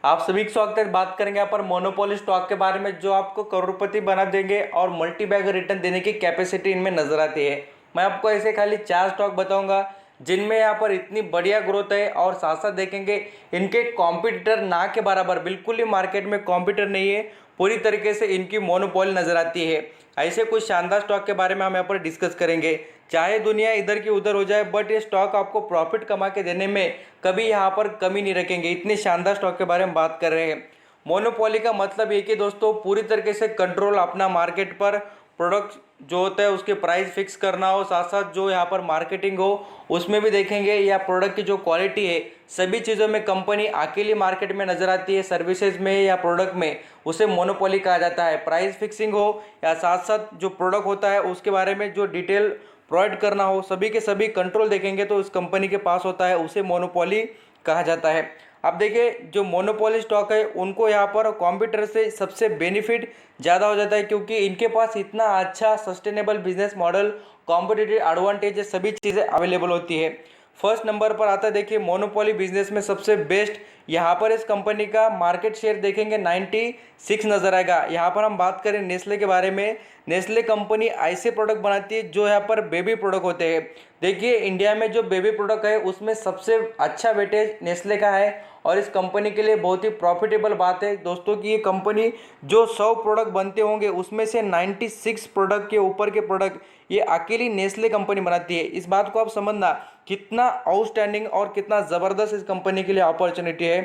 आप सभी का स्वागत है। बात करेंगे यहाँ पर मोनोपोली स्टॉक के बारे में जो आपको करोड़पति बना देंगे और मल्टी बैग रिटर्न देने की कैपेसिटी इनमें नजर आती है। मैं आपको ऐसे खाली 4 स्टॉक बताऊंगा जिनमें यहाँ पर इतनी बढ़िया ग्रोथ है और साथ साथ देखेंगे इनके कॉम्पिटिटर ना के बराबर बिल्कुल ही मार्केट में कॉम्पिटिटर नहीं है। पूरी तरीके से इनकी मोनोपोली नजर आती है। ऐसे कुछ शानदार स्टॉक के बारे में हम यहाँ पर डिस्कस करेंगे। चाहे दुनिया इधर की उधर हो जाए बट ये स्टॉक आपको प्रॉफिट कमा के देने में कभी यहाँ पर कमी नहीं रखेंगे। इतने शानदार स्टॉक के बारे में बात कर रहे हैं। मोनोपोली का मतलब ये कि दोस्तों पूरी तरीके से कंट्रोल अपना मार्केट पर प्रोडक्ट जो होता है उसके प्राइस फिक्स करना हो, साथ साथ जो यहाँ पर मार्केटिंग हो उसमें भी देखेंगे या प्रोडक्ट की जो क्वालिटी है सभी चीज़ों में कंपनी अकेली मार्केट में नजर आती है। सर्विसेज में या प्रोडक्ट में उसे मोनोपोली कहा जाता है। प्राइस फिक्सिंग हो या साथ साथ जो प्रोडक्ट होता है उसके बारे में जो डिटेल प्रोवाइड करना हो, सभी के सभी कंट्रोल देखेंगे तो उस कंपनी के पास होता है, उसे मोनोपोली कहा जाता है। अब देखिए जो मोनोपोली स्टॉक है उनको यहाँ पर कॉम्पिटिटर से सबसे बेनिफिट ज़्यादा हो जाता है क्योंकि इनके पास इतना अच्छा sustainable business model, competitive advantage, सभी चीज़ें अवेलेबल होती है। फर्स्ट नंबर पर आता है देखिए मोनोपोली बिजनेस में सबसे बेस्ट यहाँ पर इस कंपनी का मार्केट शेयर देखेंगे 96 नजर आएगा। यहाँ पर हम बात करें नेस्ले के बारे में, नेस्ले कंपनी ऐसे प्रोडक्ट बनाती है जो यहाँ पर बेबी प्रोडक्ट होते हैं। देखिए इंडिया में जो बेबी प्रोडक्ट है उसमें सबसे अच्छा वेटेज नेस्ले का है और इस कंपनी के लिए बहुत ही प्रॉफिटेबल बात है दोस्तों कि ये कंपनी जो 100 प्रोडक्ट बनते होंगे उसमें से 96 प्रोडक्ट के ऊपर के प्रोडक्ट ये अकेली नेस्ले कंपनी बनाती है। इस बात को आप समझना कितना आउटस्टैंडिंग और कितना ज़बरदस्त इस कंपनी के लिए अपॉर्चुनिटी है।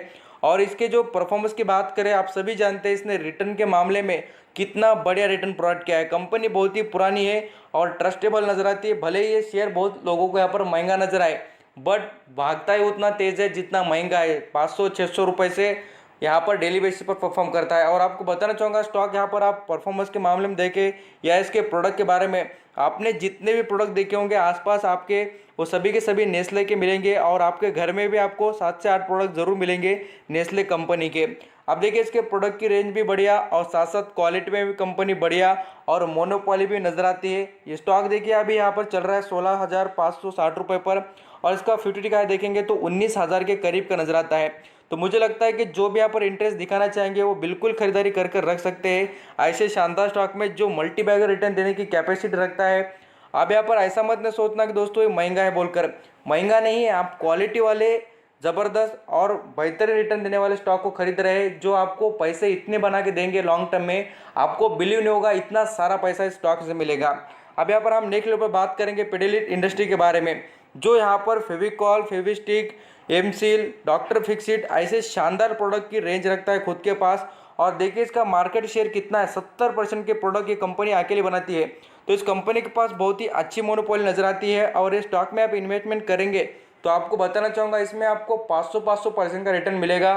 और इसके जो परफॉर्मेंस की बात करें, आप सभी जानते हैं इसने रिटर्न के मामले में कितना बढ़िया रिटर्न प्रोवाइड किया है। कंपनी बहुत ही पुरानी है और ट्रस्टेबल नजर आती है। भले ही ये शेयर बहुत लोगों को यहाँ पर महंगा नजर आए बट भागता ही उतना तेज है जितना महंगा है। 500-600 रुपये से यहाँ पर डेली बेसिस पर परफॉर्म करता है। और आपको बताना चाहूँगा स्टॉक यहाँ पर आप परफॉर्मेंस के मामले में देखें या इसके प्रोडक्ट के बारे में, आपने जितने भी प्रोडक्ट देखे होंगे आसपास आपके वो सभी के सभी नेस्ले के मिलेंगे और आपके घर में भी आपको 7 से 8 प्रोडक्ट जरूर मिलेंगे नेस्ले कंपनी के। अब देखिए इसके प्रोडक्ट की रेंज भी बढ़िया और साथ साथ क्वालिटी में भी कंपनी बढ़िया और मोनोपोली भी नजर आती है। ये स्टॉक देखिए अभी यहाँ पर चल रहा है 16,560 रुपये पर और इसका 50 का देखेंगे तो 19,000 के करीब का नजर आता है। तो मुझे लगता है कि जो भी यहाँ पर इंटरेस्ट दिखाना चाहेंगे वो बिल्कुल खरीदारी कर कर रख सकते हैं ऐसे शानदार स्टॉक में जो मल्टी बैगर रिटर्न देने की कैपेसिटी रखता है। अब यहाँ पर ऐसा मत न सोचना कि दोस्तों ये महंगा है बोलकर, महंगा नहीं है। आप क्वालिटी वाले ज़बरदस्त और बेहतरीन रिटर्न देने वाले स्टॉक को खरीद रहे हैं जो आपको पैसे इतने बना के देंगे लॉन्ग टर्म में, आपको बिलीव नहीं होगा इतना सारा पैसा इस स्टॉक से मिलेगा। अब यहाँ पर हम नेक्स्ट लेवल पर बात करेंगे पिडिलिट इंडस्ट्री के बारे में जो यहाँ पर फेविकॉल, फेविस्टिक, एमसील, डॉक्टर फिक्सिट ऐसे शानदार प्रोडक्ट की रेंज रखता है खुद के पास। और देखिए इसका मार्केट शेयर कितना है, 70% के प्रोडक्ट ये कंपनी अकेले बनाती है। तो इस कंपनी के पास बहुत ही अच्छी मोनोपोली नजर आती है और इस स्टॉक में आप इन्वेस्टमेंट करेंगे तो आपको बताना चाहूँगा इसमें आपको 500% का रिटर्न मिलेगा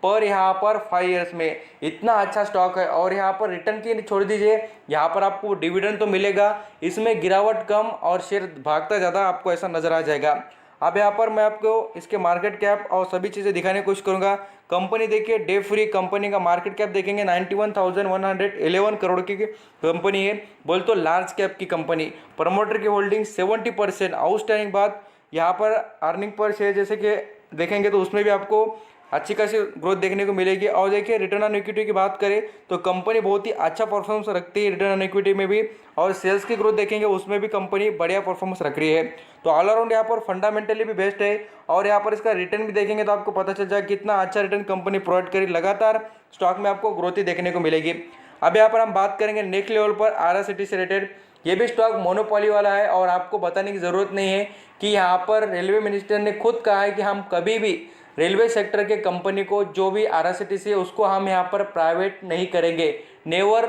पर यहाँ पर 5 ईयर्स में। इतना अच्छा स्टॉक है और यहाँ पर रिटर्न की छोड़ दीजिए, यहाँ पर आपको डिविडेंड तो मिलेगा, इसमें गिरावट कम और शेयर भागता ज़्यादा आपको ऐसा नजर आ जाएगा। अब यहाँ पर मैं आपको इसके मार्केट कैप और सभी चीज़ें दिखाने की कोशिश करूँगा। कंपनी देखिए डे फ्री कंपनी का मार्केट कैप देखेंगे 91,111 करोड़ की कंपनी है। बोल तो लार्ज कैप की कंपनी, प्रमोटर की होल्डिंग 70%। आउटस्टैंडिंग बात यहाँ पर अर्निंग पर शेयर जैसे कि देखेंगे तो उसमें भी आपको अच्छी खासी ग्रोथ देखने को मिलेगी। और देखिए रिटर्न ऑन इक्विटी की बात करें तो कंपनी बहुत ही अच्छा परफॉर्मेंस रखती है रिटर्न ऑन इक्विटी में भी, और सेल्स की ग्रोथ देखेंगे उसमें भी कंपनी बढ़िया परफॉर्मेंस रख रही है। तो ऑल अराउंड यहाँ पर फंडामेंटली भी बेस्ट है और यहाँ पर इसका रिटर्न भी देखेंगे तो आपको पता चल जाएगा कितना अच्छा रिटर्न कंपनी प्रोवाइड करी। लगातार स्टॉक में आपको ग्रोथ ही देखने को मिलेगी। अब यहाँ पर हम बात करेंगे नेक्स्ट लेवल पर RSCT से रिलेटेड। ये भी स्टॉक मोनोपोली वाला है और आपको बताने की ज़रूरत नहीं है कि यहाँ पर रेलवे मिनिस्टर ने खुद कहा है कि हम कभी भी रेलवे सेक्टर के कंपनी को जो भी RSCTC है उसको हम यहाँ पर प्राइवेट नहीं करेंगे, नेवर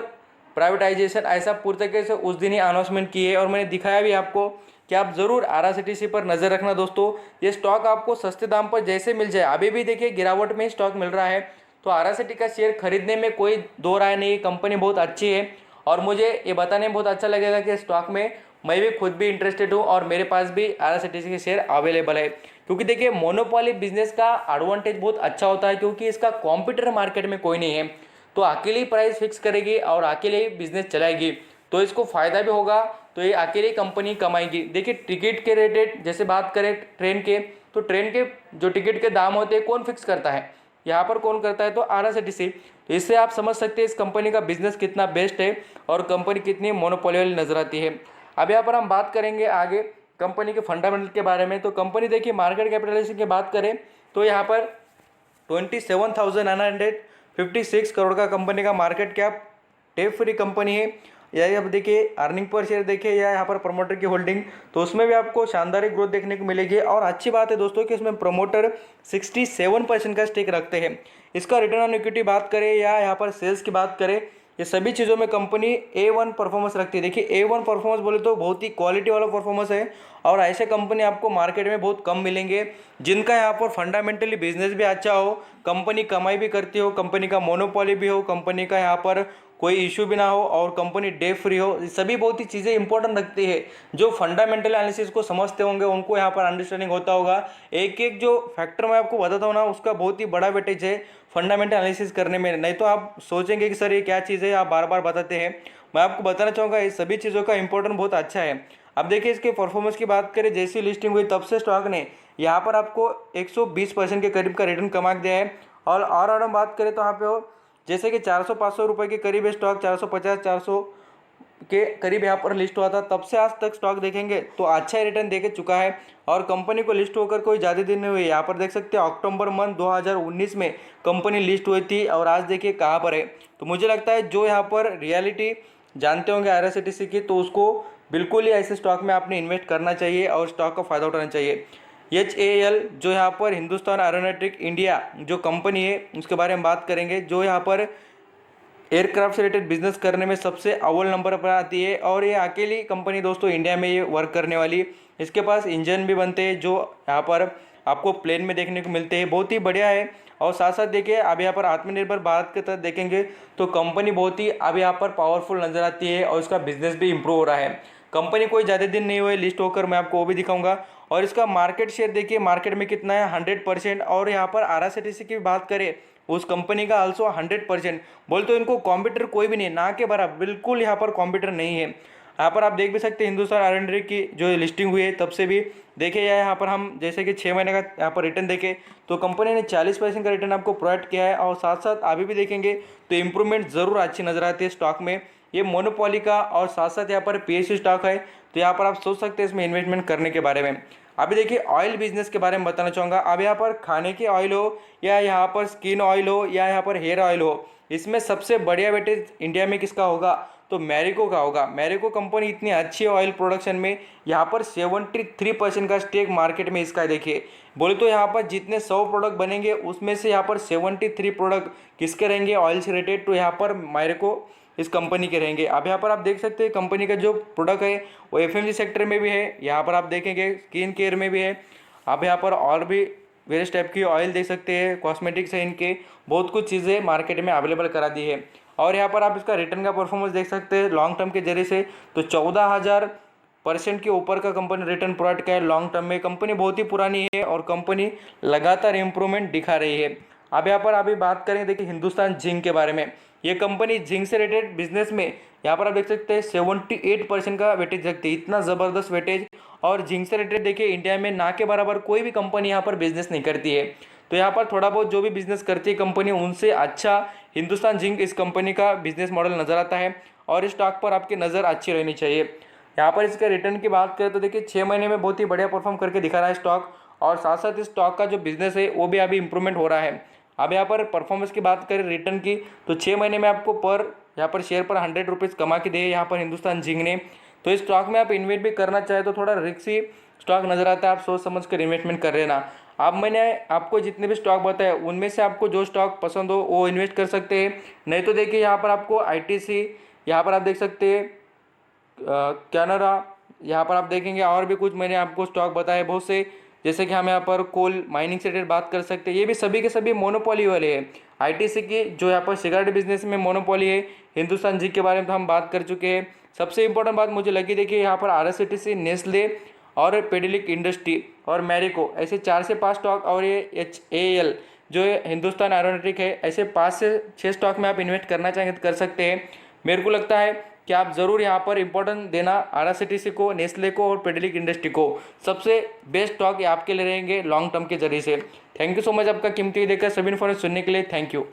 प्राइवेटाइजेशन, ऐसा पूरी तरीके से उस दिन ही अनाउंसमेंट की है। और मैंने दिखाया भी आपको कि आप ज़रूर RSCTC पर नज़र रखना दोस्तों। ये स्टॉक आपको सस्ते दाम पर जैसे मिल जाए, अभी भी देखिए गिरावट में स्टॉक मिल रहा है, तो RSCTC का शेयर खरीदने में कोई दो राय नहीं। कंपनी बहुत अच्छी है और मुझे ये बताने में बहुत अच्छा लगेगा कि स्टॉक में मैं भी खुद भी इंटरेस्टेड हूँ और मेरे पास भी RSCTC के शेयर अवेलेबल है। क्योंकि देखिए मोनोपोली बिजनेस का एडवांटेज बहुत अच्छा होता है क्योंकि इसका कॉम्पिटिटर मार्केट में कोई नहीं है, तो अकेले प्राइस फिक्स करेगी और अकेले ही बिजनेस चलाएगी, तो इसको फायदा भी होगा, तो ये अकेले कंपनी कमाएगी। देखिए टिकट के रेटेड जैसे बात करें ट्रेन के, तो ट्रेन के जो टिकट के दाम होते हैं कौन फिक्स करता है, यहाँ पर कौन करता है तो आरएसआईटीसी। तो इससे आप समझ सकते हैं इस कंपनी का बिजनेस कितना बेस्ट है और कंपनी कितनी मोनोपोली वाली नजर आती है। अब यहाँ पर हम बात करेंगे आगे कंपनी के फंडामेंटल के बारे में। तो कंपनी देखिए मार्केट कैपिटलाइजेशन की बात करें तो यहाँ पर 27,956 करोड़ का कंपनी का market cap, debt free company है। या अब देखिए अर्निंग पर शेयर देखिए या यहाँ पर प्रमोटर की होल्डिंग, तो उसमें भी आपको शानदार ग्रोथ देखने को मिलेगी। और अच्छी बात है दोस्तों कि इसमें प्रमोटर 67% का स्टेक रखते हैं। इसका रिटर्न ऑन इक्विटी बात करें या यहाँ पर सेल्स की बात करें, ये सभी चीज़ों में कंपनी A1 परफॉर्मेंस रखती है। देखिए A1 परफॉर्मेंस बोले तो बहुत ही क्वालिटी वाला परफॉर्मेंस है और ऐसे कंपनी आपको मार्केट में बहुत कम मिलेंगे जिनका यहाँ पर फंडामेंटली बिजनेस भी अच्छा हो, कंपनी कमाई भी करती हो, कंपनी का मोनोपोली भी हो, कंपनी का यहाँ पर कोई इशू भी ना हो और कंपनी डेट फ्री हो। सभी बहुत ही चीज़ें इंपॉर्टेंट रखती है। जो फंडामेंटल एनालिसिस को समझते होंगे उनको यहाँ पर अंडरस्टैंडिंग होता होगा। एक एक जो फैक्टर मैं आपको बताता हूँ ना उसका बहुत ही बड़ा वेटेज है फंडामेंटल एनालिसिस करने में। नहीं तो आप सोचेंगे कि सर ये क्या चीज़ है, आप बार बार बताते हैं। मैं आपको बताना चाहूँगा ये सभी चीज़ों का इंपॉर्टेंट बहुत अच्छा है। अब देखिए इसके परफॉर्मेंस की बात करें, जैसी लिस्टिंग हुई तब से स्टॉक ने यहाँ पर आपको 120% के करीब का रिटर्न कमा दिया है। और हम बात करें तो यहाँ पे हो जैसे कि 400-500 रुपये के करीब है स्टॉक, 450-400 के करीब यहाँ पर लिस्ट हुआ था, तब से आज तक स्टॉक देखेंगे तो अच्छा ही रिटर्न देके चुका है। और कंपनी को लिस्ट होकर कोई ज़्यादा दिन नहीं हुई, यहाँ पर देख सकते हैं अक्टूबर मंथ 2019 में कंपनी लिस्ट हुई थी और आज देखिए कहाँ पर है। तो मुझे लगता है जो यहाँ पर रियलिटी जानते होंगे आरएसआईटीसी की, तो उसको बिल्कुल ही ऐसे स्टॉक में आपने इन्वेस्ट करना चाहिए और स्टॉक का फ़ायदा उठाना चाहिए। HAL जो यहाँ पर हिंदुस्तान एरोनॉटिक इंडिया जो कंपनी है उसके बारे में बात करेंगे, जो यहाँ पर एयरक्राफ्ट से रिलेटेड बिजनेस करने में सबसे अव्वल नंबर पर आती है। और ये अकेली कंपनी दोस्तों इंडिया में ये वर्क करने वाली। इसके पास इंजन भी बनते हैं जो यहाँ पर आपको प्लेन में देखने को मिलते हैं, बहुत ही बढ़िया है। और साथ साथ देखिए अब यहाँ पर आत्मनिर्भर भारत के तहत देखेंगे तो कंपनी बहुत ही अब यहाँ पर पावरफुल नजर आती है और इसका बिजनेस भी इम्प्रूव हो रहा है। कंपनी कोई ज़्यादा दिन नहीं हुए लिस्ट होकर, मैं आपको वो भी दिखाऊंगा। और इसका मार्केट शेयर देखिए मार्केट में कितना है 100%। और यहाँ पर आरएसआईटीसी की बात करें उस कंपनी का आल्सो 100%। बोल तो इनको कॉम्पिटिटर कोई भी नहीं, ना के बराबर, बिल्कुल यहाँ पर कॉम्पिटिटर नहीं है। यहाँ पर आप देख भी सकते हैं हिंदुस्तान एरोनॉटिक की जो लिस्टिंग हुई है तब से भी देखिए यहाँ पर हम जैसे कि 6 महीने का यहाँ पर रिटर्न देखें तो कंपनी ने 40% का रिटर्न आपको प्रोवाइड किया है। और साथ साथ अभी भी देखेंगे तो इम्प्रूवमेंट ज़रूर अच्छी नजर आती है स्टॉक में। ये मोनोपोली का और साथ साथ यहाँ पर PSU स्टॉक है, तो यहाँ पर आप सोच सकते हैं इसमें इन्वेस्टमेंट करने के बारे में। अभी देखिए ऑयल बिजनेस के बारे में बताना चाहूँगा। अब यहाँ पर खाने की ऑयल हो या यहाँ पर स्किन ऑयल हो या यहाँ पर हेयर ऑयल हो, इसमें सबसे बढ़िया वेटेज इंडिया में किसका होगा तो मैरिको का होगा। मैरिको कंपनी इतनी अच्छी है ऑयल प्रोडक्शन में, यहाँ पर 73% का स्टेक मार्केट में इसका है। देखिए बोले तो यहाँ पर जितने 100 प्रोडक्ट बनेंगे उसमें से यहाँ पर 73 प्रोडक्ट किसके रहेंगे ऑयल से रिलेटेड, तो यहाँ पर मैरिको इस कंपनी के रहेंगे। अब यहाँ पर आप देख सकते हैं कंपनी का जो प्रोडक्ट है वो FMG सेक्टर में भी है, यहाँ पर आप देखेंगे स्किन केयर में भी है। आप यहाँ पर और भी वेरियस टाइप की ऑयल देख सकते हैं, कॉस्मेटिक्स है, इनके बहुत कुछ चीज़ें मार्केट में अवेलेबल करा दी है। और यहाँ पर आप इसका रिटर्न का परफॉर्मेंस देख सकते हैं लॉन्ग टर्म के जरिए से, तो 14,000% के ऊपर का कंपनी रिटर्न प्रोवाइड किया है लॉन्ग टर्म में। कंपनी बहुत ही पुरानी है और कंपनी लगातार इम्प्रूवमेंट दिखा रही है। अब यहाँ पर अभी बात करें देखिए हिंदुस्तान जिंक के बारे में। ये कंपनी जिंक से रिलेटेड बिजनेस में यहाँ पर आप देख सकते हैं 78% का वेटेज रखती है, इतना ज़बरदस्त वेटेज। और जिंक से रिलेटेड देखिए इंडिया में ना के बराबर कोई भी कंपनी यहाँ पर बिजनेस नहीं करती है। तो यहाँ पर थोड़ा बहुत जो भी बिजनेस करती है कंपनी उनसे अच्छा हिंदुस्तान जिंक इस कंपनी का बिजनेस मॉडल नज़र आता है और इस स्टॉक पर आपकी नज़र अच्छी रहनी चाहिए। यहाँ पर इसके रिटर्न की बात करें तो देखिए 6 महीने में बहुत ही बढ़िया परफॉर्म करके दिखा रहा है स्टॉक। और साथ साथ इस स्टॉक का जो बिजनेस है वो भी अभी इंप्रूवमेंट हो रहा है। अब यहाँ पर परफॉर्मेंस की बात करें रिटर्न की, तो 6 महीने में आपको यहाँ पर शेयर पर 100 रुपीज़ कमा के दिए यहाँ पर हिंदुस्तान जिंक ने। तो इस स्टॉक में आप इन्वेस्ट भी करना चाहे तो थोड़ा रिस्की स्टॉक नज़र आता है, आप सोच समझ कर इन्वेस्टमेंट कर लेना। अब मैंने आपको जितने भी स्टॉक बताए उनमें से आपको जो स्टॉक पसंद हो वो इन्वेस्ट कर सकते हैं। नहीं तो देखिए यहाँ पर आपको ITC, यहाँ पर आप देख सकते हैं कैनरा, यहाँ पर आप देखेंगे और भी कुछ मैंने आपको स्टॉक बताए बहुत से, जैसे कि हम यहाँ पर कोल माइनिंग से रिलेटेड बात कर सकते हैं। ये भी सभी के सभी मोनोपोली वाले हैं। ITC की जो यहाँ पर सिगरेट बिजनेस में मोनोपोली है। हिंदुस्तान जिंक के बारे में तो हम बात कर चुके हैं। सबसे इंपॉर्टेंट बात मुझे लगी देखिए यहाँ पर RSCTC, नेस्ले और पेडिलिक इंडस्ट्री और मैरिको, ऐसे 4 से 5 स्टॉक, और ये HAL जो हिंदुस्तान एरोनॉटिक है, ऐसे 5 से 6 स्टॉक में आप इन्वेस्ट करना चाहेंगे तो कर सकते हैं। मेरे को लगता है कि आप ज़रूर यहाँ पर इंपॉर्टेंट देना आरआईसीटीसी को, नेस्ले को और पेडिलिक इंडस्ट्री को। सबसे बेस्ट स्टॉक ये आपके लिए रहेंगे लॉन्ग टर्म के जरिए से। थैंक यू सो मच आपका कीमती देकर सभी इन्फॉर्मेशन सुनने के लिए। Thank you.